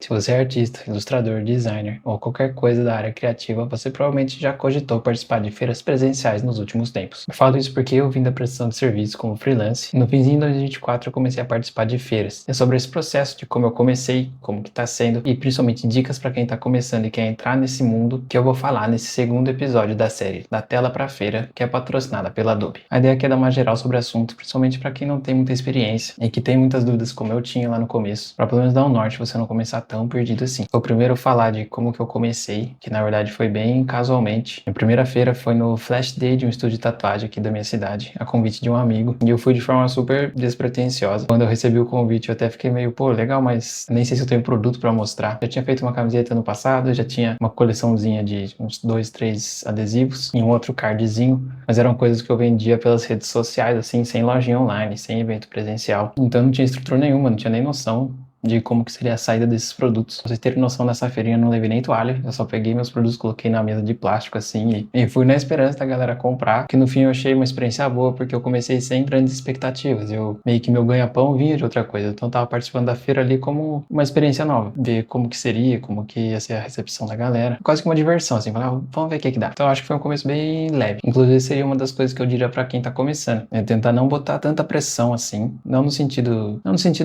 Se você é artista, ilustrador, designer ou qualquer coisa da área criativa, você provavelmente já cogitou participar de feiras presenciais nos últimos tempos. Eu falo isso porque eu vim da prestação de serviço como freelance e no finzinho de 2024 eu comecei a participar de feiras. É sobre esse processo de como eu comecei, como que tá sendo e principalmente dicas para quem tá começando e quer entrar nesse mundo que eu vou falar nesse segundo episódio da série Da Tela pra Feira, que é patrocinada pela Adobe. A ideia aqui é dar uma geral sobre o assunto, principalmente para quem não tem muita experiência e que tem muitas dúvidas como eu tinha lá no começo, para pelo menos dar um norte você não começar tão perdido assim. Vou primeiro falar de como que eu comecei, que na verdade foi bem casualmente. Minha primeira feira foi no Flash Day de um estúdio de tatuagem aqui da minha cidade, a convite de um amigo, e eu fui de forma super despretensiosa. Quando eu recebi o convite eu até fiquei meio, pô, legal, mas nem sei se eu tenho produto para mostrar. Já tinha feito uma camiseta no passado, já tinha uma coleçãozinha de uns 2, 3 adesivos e um outro cardzinho, mas eram coisas que eu vendia pelas redes sociais, assim, sem lojinha online, sem evento presencial. Então não tinha estrutura nenhuma, não tinha nem noção de como que seria a saída desses produtos. Pra vocês terem noção, nessa feirinha eu não levei nem toalha, eu só peguei meus produtos, coloquei na mesa de plástico assim e fui na esperança da galera comprar, que no fim eu achei uma experiência boa, porque eu comecei sem grandes expectativas, eu meio que meu ganha-pão vinha de outra coisa, então eu tava participando da feira ali como uma experiência nova, ver como que seria, como que ia ser a recepção da galera, quase que uma diversão assim, falar, vamos ver o que que dá. Então eu acho que foi um começo bem leve, inclusive seria uma das coisas que eu diria pra quem tá começando, é tentar não botar tanta pressão assim, não no sentido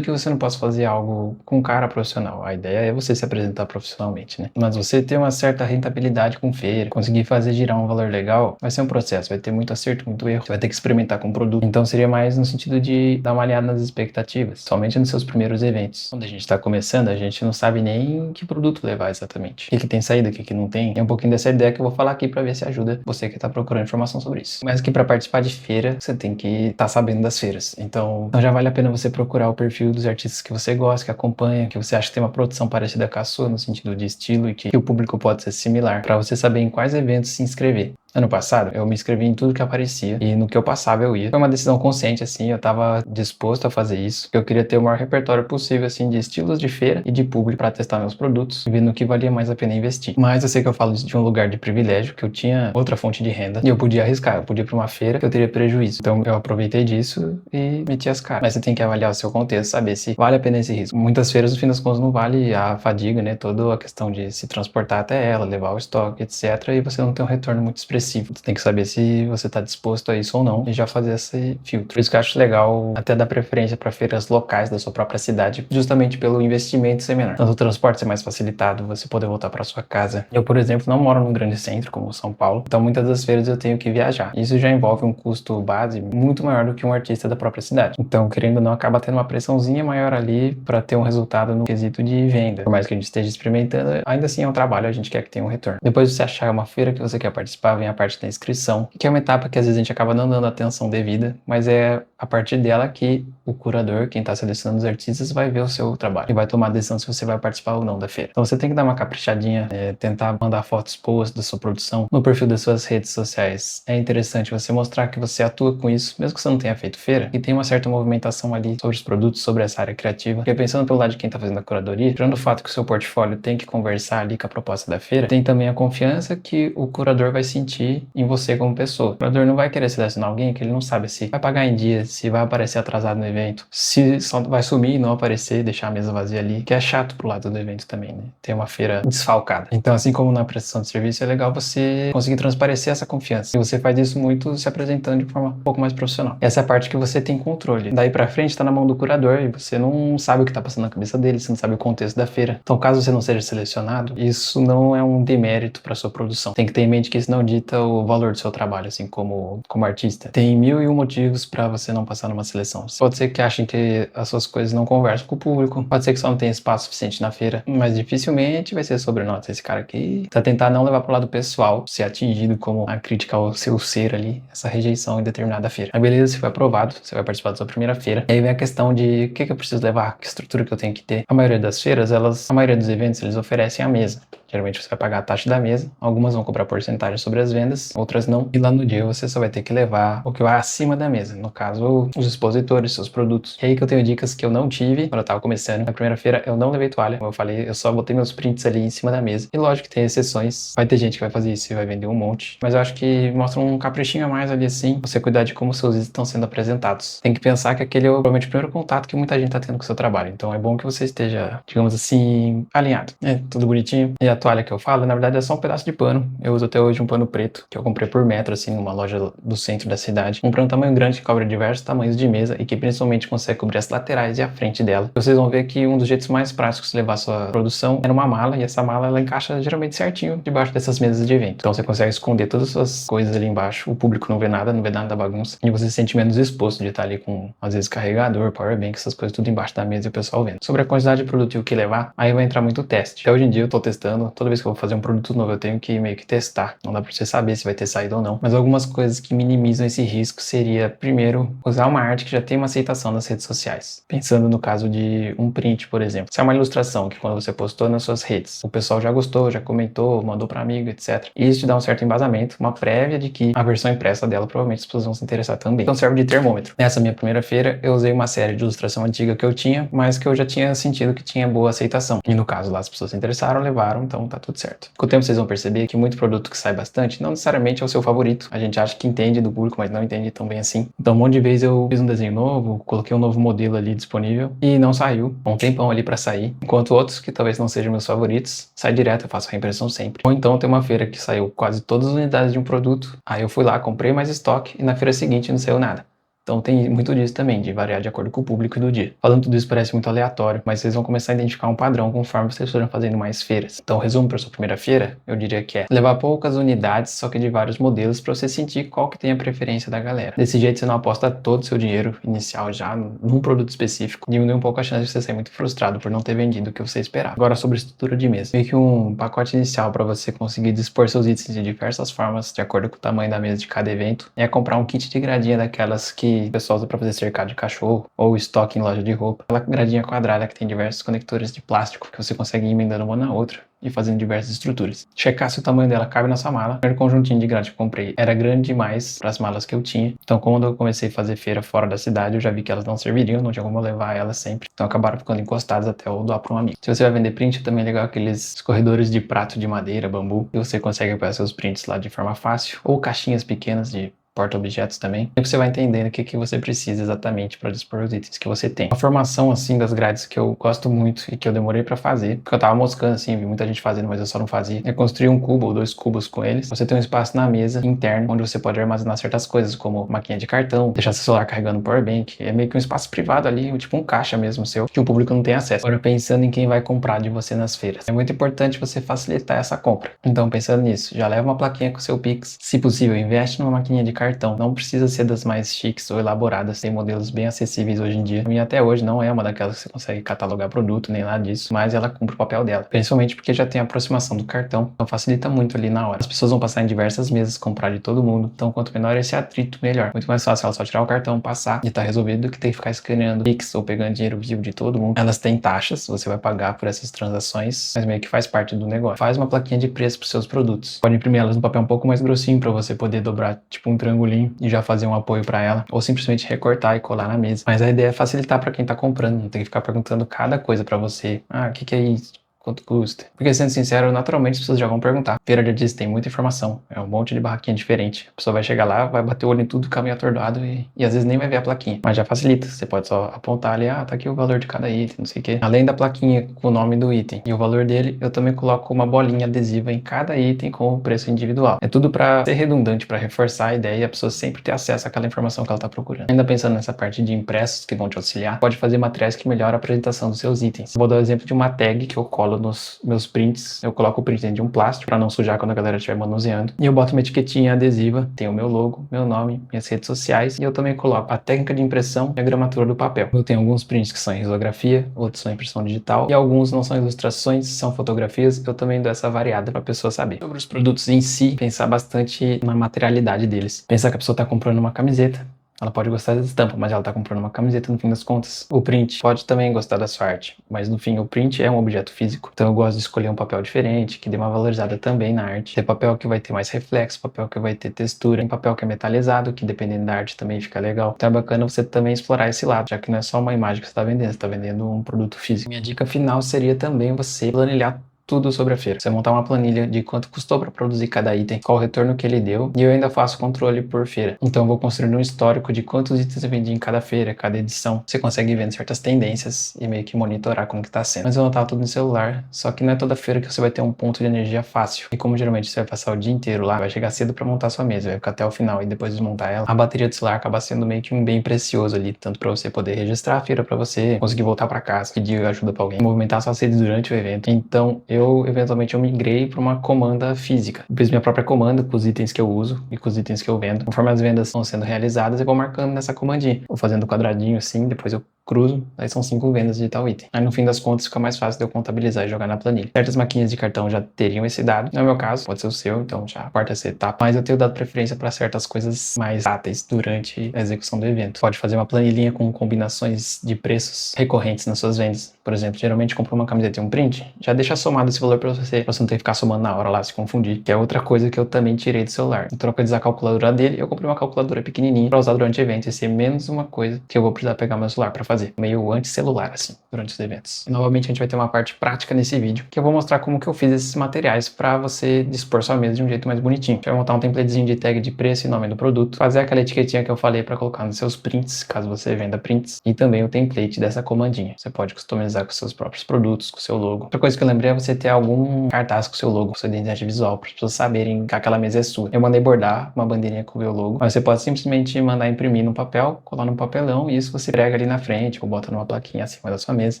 que você não possa fazer algo com cara profissional. A ideia é você se apresentar profissionalmente, né? Mas você ter uma certa rentabilidade com feira, conseguir fazer girar um valor legal, vai ser um processo, vai ter muito acerto, muito erro, você vai ter que experimentar com o produto. Então seria mais no sentido de dar uma olhada nas expectativas, somente nos seus primeiros eventos. Quando a gente está começando, a gente não sabe nem que produto levar exatamente. O que tem saída, o que não tem. É um pouquinho dessa ideia que eu vou falar aqui para ver se ajuda você que está procurando informação sobre isso. Mas que para participar de feira, você tem que estar sabendo das feiras. Então já vale a pena você procurar o perfil dos artistas que você gosta, que acompanha, que você acha que tem uma produção parecida com a sua, no sentido de estilo e que o público pode ser similar, para você saber em quais eventos se inscrever. Ano passado, eu me inscrevi em tudo que aparecia e no que eu passava eu ia. Foi uma decisão consciente, assim, eu tava disposto a fazer isso, porque eu queria ter o maior repertório possível, assim, de estilos de feira e de público para testar meus produtos e ver no que valia mais a pena investir. Mas eu sei que eu falo isso de um lugar de privilégio, que eu tinha outra fonte de renda e eu podia arriscar, eu podia ir para uma feira que eu teria prejuízo. Então eu aproveitei disso e meti as caras. Mas você tem que avaliar o seu contexto, saber se vale a pena esse risco. Muitas feiras, no fim das contas, não vale a fadiga, né? Toda a questão de se transportar até ela, levar o estoque, etc. E você não tem um retorno muito expressivo. Você tem que saber se você está disposto a isso ou não e já fazer esse filtro. Por isso que eu acho legal até dar preferência para feiras locais da sua própria cidade, justamente pelo investimento ser menor. Tanto o transporte ser mais facilitado, você poder voltar para sua casa. Eu, por exemplo, não moro num grande centro como São Paulo, então muitas das feiras eu tenho que viajar. Isso já envolve um custo base muito maior do que um artista da própria cidade. Então, querendo ou não, acaba tendo uma pressãozinha maior ali para ter um resultado no quesito de venda. Por mais que a gente esteja experimentando, ainda assim é um trabalho, a gente quer que tenha um retorno. Depois de você achar uma feira que você quer participar, vem a parte da inscrição, que é uma etapa que às vezes a gente acaba não dando atenção devida, mas é a partir dela que o curador, quem está selecionando os artistas, vai ver o seu trabalho e vai tomar a decisão se você vai participar ou não da feira. Então você tem que dar uma caprichadinha, tentar mandar fotos boas da sua produção no perfil das suas redes sociais. É interessante você mostrar que você atua com isso, mesmo que você não tenha feito feira, e tem uma certa movimentação ali sobre os produtos, sobre essa área criativa. Porque pensando pelo lado de quem está fazendo a curadoria, tirando o fato que o seu portfólio tem que conversar ali com a proposta da feira, tem também a confiança que o curador vai sentir em você como pessoa. O curador não vai querer selecionar alguém que ele não sabe se vai pagar em dia, se vai aparecer atrasado no evento, se só vai sumir e não aparecer, deixar a mesa vazia ali, que é chato pro lado do evento também, né? Ter uma feira desfalcada. Então, assim como na prestação de serviço, é legal você conseguir transparecer essa confiança. E você faz isso muito se apresentando de forma um pouco mais profissional. Essa é a parte que você tem controle. Daí pra frente tá na mão do curador e você não sabe o que tá passando na cabeça dele, você não sabe o contexto da feira. Então, caso você não seja selecionado, isso não é um demérito para sua produção. Tem que ter em mente que isso não dita o valor do seu trabalho, assim, como artista. Tem 1001 motivos para você não passar numa seleção. Pode ser que achem que as suas coisas não conversam com o público, pode ser que só não tenha espaço suficiente na feira, mas dificilmente vai ser sobre, nossa, esse cara aqui tá tentando não levar pro lado pessoal, ser atingido como a crítica ao seu ser ali, essa rejeição em determinada feira. Aí beleza, você foi aprovado, você vai participar da sua primeira feira, e aí vem a questão de o que eu preciso levar, que estrutura que eu tenho que ter. A maioria das feiras, a maioria dos eventos, eles oferecem a mesa. Geralmente você vai pagar a taxa da mesa, algumas vão cobrar porcentagem sobre as vendas, outras não. E lá no dia você só vai ter que levar o que vai acima da mesa, no caso, os expositores, seus produtos. E aí que eu tenho dicas que eu não tive quando eu tava começando. Na primeira feira eu não levei toalha, como eu falei, eu só botei meus prints ali em cima da mesa. E lógico que tem exceções, vai ter gente que vai fazer isso e vai vender um monte, mas eu acho que mostra um caprichinho a mais ali assim, você cuidar de como seus itens estão sendo apresentados. Tem que pensar que aquele é provavelmente o primeiro contato que muita gente tá tendo com o seu trabalho, então é bom que você esteja, digamos assim, alinhado. É, tudo bonitinho. E a toalha que eu falo, na verdade é só um pedaço de pano. Eu uso até hoje um pano preto, que eu comprei por metro, assim, numa loja do centro da cidade. Comprei um tamanho grande que cobre diversos tamanhos de mesa e que principalmente consegue cobrir as laterais e a frente dela. Vocês vão ver que um dos jeitos mais práticos de levar a sua produção é numa mala, e essa mala ela encaixa geralmente certinho debaixo dessas mesas de evento. Então você consegue esconder todas as suas coisas ali embaixo, o público não vê nada da bagunça, e você se sente menos exposto de estar ali com, às vezes, carregador, powerbank, essas coisas tudo embaixo da mesa e o pessoal vendo. Sobre a quantidade de produto e o que levar, aí vai entrar muito teste. Até hoje em dia eu tô testando, toda vez que eu vou fazer um produto novo eu tenho que meio que testar. Não dá pra você saber se vai ter saído ou não. Mas algumas coisas que minimizam esse risco seria, primeiro, usar uma arte que já tem uma aceitação nas redes sociais. Pensando no caso de um print, por exemplo. Se é uma ilustração que quando você postou nas suas redes, o pessoal já gostou, já comentou, mandou para amigo, etc. E isso te dá um certo embasamento, uma prévia de que a versão impressa dela provavelmente as pessoas vão se interessar também. Então serve de termômetro. Nessa minha primeira feira, eu usei uma série de ilustração antiga que eu tinha, mas que eu já tinha sentido que tinha boa aceitação. E no caso lá as pessoas se interessaram, levaram, então tá tudo certo. Com o tempo vocês vão perceber que muito produto que sai bastante não necessariamente é o seu favorito. A gente acha que entende do público, mas não entende tão bem assim. Então um monte de vezes eu fiz um desenho novo, coloquei um novo modelo ali disponível e não saiu. Um tempão ali para sair. Enquanto outros, que talvez não sejam meus favoritos, sai direto, eu faço a reimpressão sempre. Ou então tem uma feira que saiu quase todas as unidades de um produto, aí eu fui lá, comprei mais estoque e na feira seguinte não saiu nada. Então tem muito disso também, de variar de acordo com o público do dia. Falando tudo isso parece muito aleatório, mas vocês vão começar a identificar um padrão conforme vocês forem fazendo mais feiras. Então, resumo para sua primeira feira, eu diria que é levar poucas unidades, só que de vários modelos, para você sentir qual que tem a preferência da galera. Desse jeito você não aposta todo o seu dinheiro inicial já num produto específico, diminui um pouco a chance de você sair muito frustrado por não ter vendido o que você esperava. Agora sobre estrutura de mesa, meio que um pacote inicial para você conseguir dispor seus itens de diversas formas, de acordo com o tamanho da mesa de cada evento, é comprar um kit de gradinha daquelas que o pessoal usa para fazer cercado de cachorro ou estoque em loja de roupa. Aquela gradinha quadrada que tem diversos conectores de plástico que você consegue ir emendando uma na outra e fazendo diversas estruturas. Checar se o tamanho dela cabe na sua mala. O primeiro conjuntinho de grade que eu comprei era grande demais para as malas que eu tinha. Então, quando eu comecei a fazer feira fora da cidade, eu já vi que elas não serviriam, não tinha como eu levar elas sempre. Então, acabaram ficando encostadas até eu doar para um amigo. Se você vai vender print, também é legal aqueles escorredores de prato de madeira, bambu, e você consegue apoiar seus prints lá de forma fácil, ou caixinhas pequenas de porta-objetos também, e você vai entendendo o que você precisa exatamente para dispor os itens que você tem. A formação, assim, das grades que eu gosto muito e que eu demorei para fazer, porque eu tava moscando, assim, vi muita gente fazendo, mas eu só não fazia, é construir um cubo ou 2 cubos com eles. Você tem um espaço na mesa interno, onde você pode armazenar certas coisas, como maquininha de cartão, deixar seu celular carregando no powerbank, é meio que um espaço privado ali, tipo um caixa mesmo seu, que o público não tem acesso. Agora, pensando em quem vai comprar de você nas feiras, é muito importante você facilitar essa compra. Então, pensando nisso, já leva uma plaquinha com seu Pix, se possível, investe numa maquininha de cartão. Não precisa ser das mais chiques ou elaboradas, tem modelos bem acessíveis hoje em dia. A minha até hoje não é uma daquelas que você consegue catalogar produto, nem nada disso, mas ela cumpre o papel dela, principalmente porque já tem a aproximação do cartão, então facilita muito ali na hora. As pessoas vão passar em diversas mesas, comprar de todo mundo, então quanto menor esse atrito, melhor. Muito mais fácil ela só tirar o cartão, passar e tá resolvido do que ter que ficar escaneando Pix ou pegando dinheiro vivo de todo mundo. Elas têm taxas, você vai pagar por essas transações, mas meio que faz parte do negócio. Faz uma plaquinha de preço pros seus produtos. Pode imprimir elas no papel um pouco mais grossinho para você poder dobrar tipo um triangulinho e já fazer um apoio para ela, ou simplesmente recortar e colar na mesa. Mas a ideia é facilitar para quem tá comprando, não tem que ficar perguntando cada coisa para você. Ah, o que é isso? Quanto custa? Porque, sendo sincero, naturalmente as pessoas já vão perguntar. Feira de artista tem muita informação, é um monte de barraquinha diferente. A pessoa vai chegar lá, vai bater o olho em tudo, caminho atordoado e às vezes nem vai ver a plaquinha. Mas já facilita, você pode só apontar ali, ah, tá aqui o valor de cada item, não sei o quê. Além da plaquinha com o nome do item e o valor dele, eu também coloco uma bolinha adesiva em cada item com o preço individual. É tudo para ser redundante, para reforçar a ideia e a pessoa sempre ter acesso àquela informação que ela tá procurando. Ainda pensando nessa parte de impressos que vão te auxiliar, pode fazer materiais que melhoram a apresentação dos seus itens. Vou dar o exemplo de uma tag que eu colo nos meus prints. Eu coloco o print dentro de um plástico para não sujar quando a galera estiver manuseando. E eu boto uma etiquetinha adesiva, tem o meu logo, meu nome, minhas redes sociais, e eu também coloco a técnica de impressão e a gramatura do papel. Eu tenho alguns prints que são em risografia, outros são em impressão digital, e alguns não são ilustrações, são fotografias. Eu também dou essa variada para a pessoa saber. Sobre os produtos em si, pensar bastante na materialidade deles. Pensar que a pessoa está comprando uma camiseta, Ela pode gostar da estampa, mas ela tá comprando uma camiseta no fim das contas. O print pode também gostar da sua arte, mas no fim o print é um objeto físico. Então eu gosto de escolher um papel diferente, que dê uma valorizada também na arte. Tem papel que vai ter mais reflexo, papel que vai ter textura, tem papel que é metalizado, que dependendo da arte também fica legal. Então é bacana você também explorar esse lado, já que não é só uma imagem que você tá vendendo, você tá vendendo um produto físico. Minha dica final seria também você planilhar tudo sobre a feira. Você montar uma planilha de quanto custou para produzir cada item, qual o retorno que ele deu, e eu ainda faço controle por feira. Então eu vou construir um histórico de quantos itens eu vendi em cada feira, cada edição. Você consegue ver certas tendências e meio que monitorar como que tá sendo. Mas eu anotar tudo no celular, só que não é toda feira que você vai ter um ponto de energia fácil. E como geralmente você vai passar o dia inteiro lá, vai chegar cedo para montar sua mesa, vai ficar até o final e depois desmontar ela, a bateria do celular acaba sendo meio que um bem precioso ali, tanto para você poder registrar a feira, para você conseguir voltar para casa, pedir ajuda para alguém, movimentar suas redes durante o evento. Então eu eventualmente eu migrei para uma comanda física. Eu fiz minha própria comanda com os itens que eu uso e com os itens que eu vendo. Conforme as vendas estão sendo realizadas, eu vou marcando nessa comandinha. Vou fazendo quadradinho assim, depois eu cruzo, aí são 5 vendas de tal item. Aí no fim das contas fica mais fácil de eu contabilizar e jogar na planilha. Certas maquininhas de cartão já teriam esse dado, não é o meu caso, pode ser o seu, então já corta essa etapa. Mas eu tenho dado preferência para certas coisas mais táteis durante a execução do evento. Pode fazer uma planilhinha com combinações de preços recorrentes nas suas vendas. Por exemplo, geralmente comprou uma camiseta e um print, já deixa somado esse valor para você não ter que ficar somando na hora lá, se confundir, que é outra coisa que eu também tirei do celular. Em troca de usar a calculadora dele, eu comprei uma calculadora pequenininha para usar durante o evento e ser menos uma coisa que eu vou precisar pegar meu celular para fazer. Meio anti-celular, assim, durante os eventos. E, novamente, a gente vai ter uma parte prática nesse vídeo, que eu vou mostrar como que eu fiz esses materiais para você dispor sua mesa de um jeito mais bonitinho. A gente vai montar um templatezinho de tag de preço e nome do produto, fazer aquela etiquetinha que eu falei para colocar nos seus prints, caso você venda prints, e também o template dessa comandinha. Você pode customizar com seus próprios produtos, com o seu logo. Outra coisa que eu lembrei é você ter algum cartaz com o seu logo, com sua identidade visual, para as pessoas saberem que aquela mesa é sua. Eu mandei bordar uma bandeirinha com o meu logo, mas você pode simplesmente mandar imprimir no papel, colar no papelão, e isso você prega ali na frente, ou bota numa plaquinha acima da sua mesa.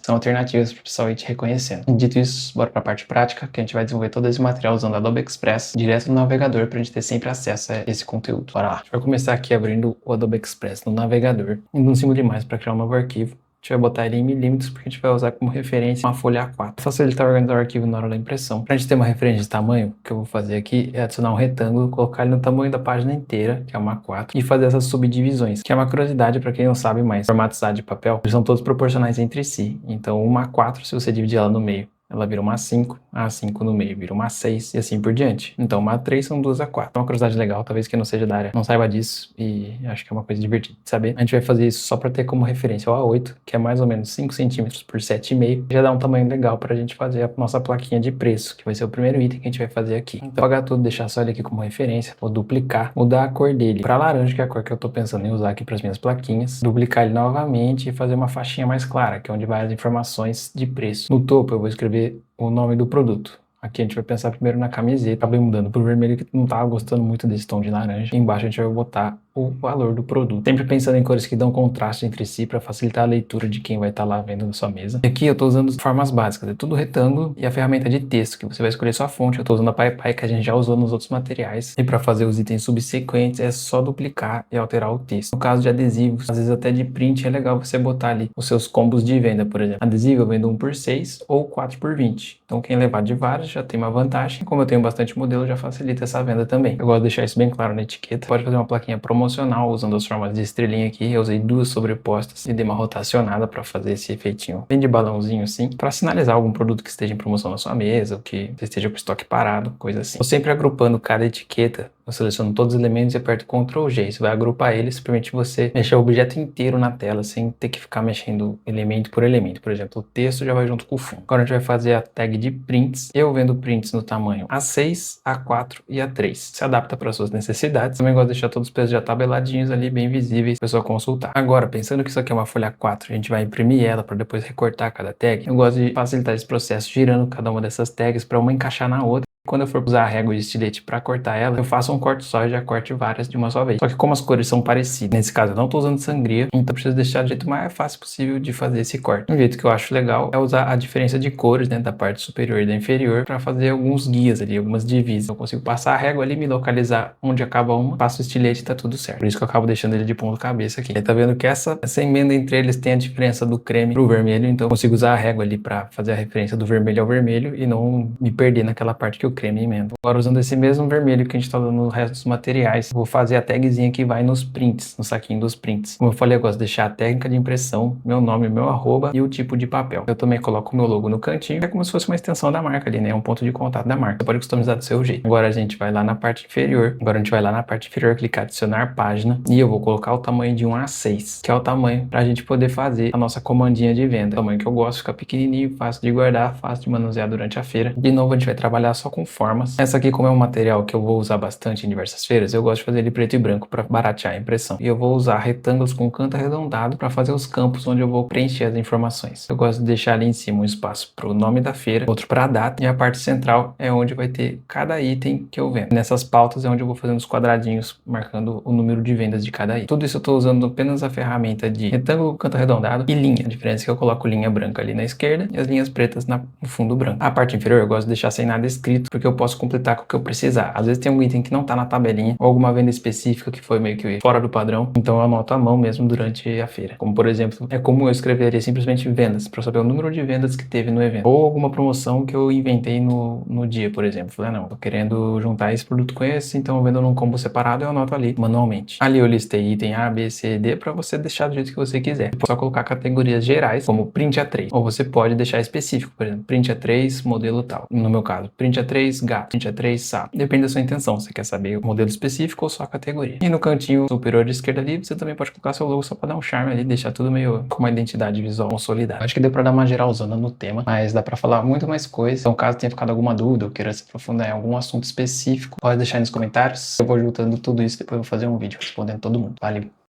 São alternativas para o pessoal ir te reconhecendo. Dito isso, bora para a parte prática, que a gente vai desenvolver todo esse material usando a Adobe Express direto no navegador para a gente ter sempre acesso a esse conteúdo. Bora lá. A gente vai começar aqui abrindo o Adobe Express no navegador, indo no cima demais para criar um novo arquivo. A gente vai botar ele em milímetros porque a gente vai usar como referência uma folha A4. Facilitar organizar o arquivo na hora da impressão. Para a gente ter uma referência de tamanho, o que eu vou fazer aqui é adicionar um retângulo, colocar ele no tamanho da página inteira, que é uma A4, e fazer essas subdivisões, que é uma curiosidade para quem não sabe, mas formatos A de papel, eles são todos proporcionais entre si. Então uma A4, se você dividir ela no meio, ela vira uma A5, a A5 no meio vira uma A6 e assim por diante. Então uma A3 são duas A4. É uma curiosidade legal, talvez quem não seja da área não saiba disso e acho que é uma coisa divertida de saber. A gente vai fazer isso só para ter como referência o A8, que é mais ou menos 5 centímetros por 7,5. Já dá um tamanho legal para a gente fazer a nossa plaquinha de preço, que vai ser o primeiro item que a gente vai fazer aqui. Então apagar tudo, deixar só ele aqui como referência, vou duplicar, mudar a cor dele para laranja, que é a cor que eu tô pensando em usar aqui para as minhas plaquinhas, duplicar ele novamente e fazer uma faixinha mais clara, que é onde vai as informações de preço. No topo eu vou escrever o nome do produto. Aqui a gente vai pensar primeiro na camiseta. Acabei mudando pro vermelho, que não tava gostando muito desse tom de laranja. Embaixo a gente vai botar o valor do produto. Sempre pensando em cores que dão contraste entre si para facilitar a leitura de quem vai estar lá vendo na sua mesa. E aqui eu estou usando formas básicas, é tudo retângulo e a ferramenta de texto, que você vai escolher sua fonte. Eu estou usando a PyPy, que a gente já usou nos outros materiais. E para fazer os itens subsequentes é só duplicar e alterar o texto. No caso de adesivos, às vezes até de print, é legal você botar ali os seus combos de venda, por exemplo. Adesivo eu vendo 1 por 6 ou 4 por 20. Então quem levar de vários já tem uma vantagem. Como eu tenho bastante modelo, já facilita essa venda também. Eu gosto de deixar isso bem claro na etiqueta. Pode fazer uma plaquinha promocional usando as formas de estrelinha aqui. Eu usei duas sobrepostas e dei uma rotacionada para fazer esse efeitinho bem de balãozinho assim, para sinalizar algum produto que esteja em promoção na sua mesa, ou que você esteja com o estoque parado, coisa assim. Eu sempre agrupando cada etiqueta. Eu seleciono todos os elementos e aperto Ctrl G. Isso vai agrupar eles, permite você mexer o objeto inteiro na tela, sem ter que ficar mexendo elemento por elemento. Por exemplo, o texto já vai junto com o fundo. Agora a gente vai fazer a tag de prints. Eu vendo prints no tamanho A6, A4 e A3. Se adapta para suas necessidades. Também gosto de deixar todos os preços já tabeladinhos ali, bem visíveis, para a pessoa consultar. Agora, pensando que isso aqui é uma folha A4, a gente vai imprimir ela para depois recortar cada tag. Eu gosto de facilitar esse processo, girando cada uma dessas tags para uma encaixar na outra. Quando eu for usar a régua de estilete para cortar ela, eu faço um corte só e já corte várias de uma só vez. Só que como as cores são parecidas, nesse caso eu não estou usando sangria, então eu preciso deixar do jeito mais fácil possível de fazer esse corte. Um jeito que eu acho legal é usar a diferença de cores, né, da parte superior e da inferior para fazer alguns guias ali, algumas divisas. Eu consigo passar a régua ali, me localizar onde acaba uma, passo o estilete e tá tudo certo. Por isso que eu acabo deixando ele de ponta cabeça aqui. Aí tá vendo que essa emenda entre eles tem a diferença do creme pro vermelho, então eu consigo usar a régua ali para fazer a referência do vermelho ao vermelho e não me perder naquela parte que eu creme de menta. Agora, usando esse mesmo vermelho que a gente tá usando no resto dos materiais, vou fazer a tagzinha que vai nos prints, no saquinho dos prints. Como eu falei, eu gosto de deixar a técnica de impressão, meu nome, meu arroba e o tipo de papel. Eu também coloco o meu logo no cantinho, é como se fosse uma extensão da marca ali, né? Um ponto de contato da marca. Você pode customizar do seu jeito. Agora a gente vai lá na parte inferior. Clicar adicionar página e eu vou colocar o tamanho de 1 a 6, que é o tamanho pra gente poder fazer a nossa comandinha de venda. O tamanho que eu gosto, fica pequenininho, fácil de guardar, fácil de manusear durante a feira. De novo, a gente vai trabalhar só com formas. Essa aqui, como é um material que eu vou usar bastante em diversas feiras, eu gosto de fazer ele preto e branco para baratear a impressão. E eu vou usar retângulos com canto arredondado para fazer os campos onde eu vou preencher as informações. Eu gosto de deixar ali em cima um espaço para o nome da feira, outro para a data, e a parte central é onde vai ter cada item que eu vendo. Nessas pautas é onde eu vou fazendo os quadradinhos marcando o número de vendas de cada item. Tudo isso eu estou usando apenas a ferramenta de retângulo, canto arredondado e linha. A diferença é que eu coloco linha branca ali na esquerda e as linhas pretas no fundo branco. A parte inferior eu gosto de deixar sem nada escrito, porque eu posso completar com o que eu precisar. Às vezes tem um item que não tá na tabelinha, ou alguma venda específica que foi meio que fora do padrão, então eu anoto à mão mesmo durante a feira. Como por exemplo, é como eu escreveria simplesmente vendas, para saber o número de vendas que teve no evento. Ou alguma promoção que eu inventei no dia, por exemplo. Falei, não, tô querendo juntar esse produto com esse, então eu vendo num combo separado, eu anoto ali manualmente. Ali eu listei item A, B, C, D para você deixar do jeito que você quiser. Você pode só colocar categorias gerais, como print A3. Ou você pode deixar específico, por exemplo, print A3, modelo tal. No meu caso, print A3, gato, print A3, sapo. Depende da sua intenção. Você quer saber o modelo específico ou só a categoria. E no cantinho superior de esquerda ali, você também pode colocar seu logo só para dar um charme ali, deixar tudo meio com uma identidade visual consolidada. Acho que deu para dar uma geralzona no tema, mas dá para falar muito mais coisas. Então, caso tenha ficado alguma dúvida ou queira se aprofundar em algum assunto específico, pode deixar aí nos comentários. Eu vou juntando tudo isso, depois eu vou fazer um vídeo respondendo todo mundo. Valeu!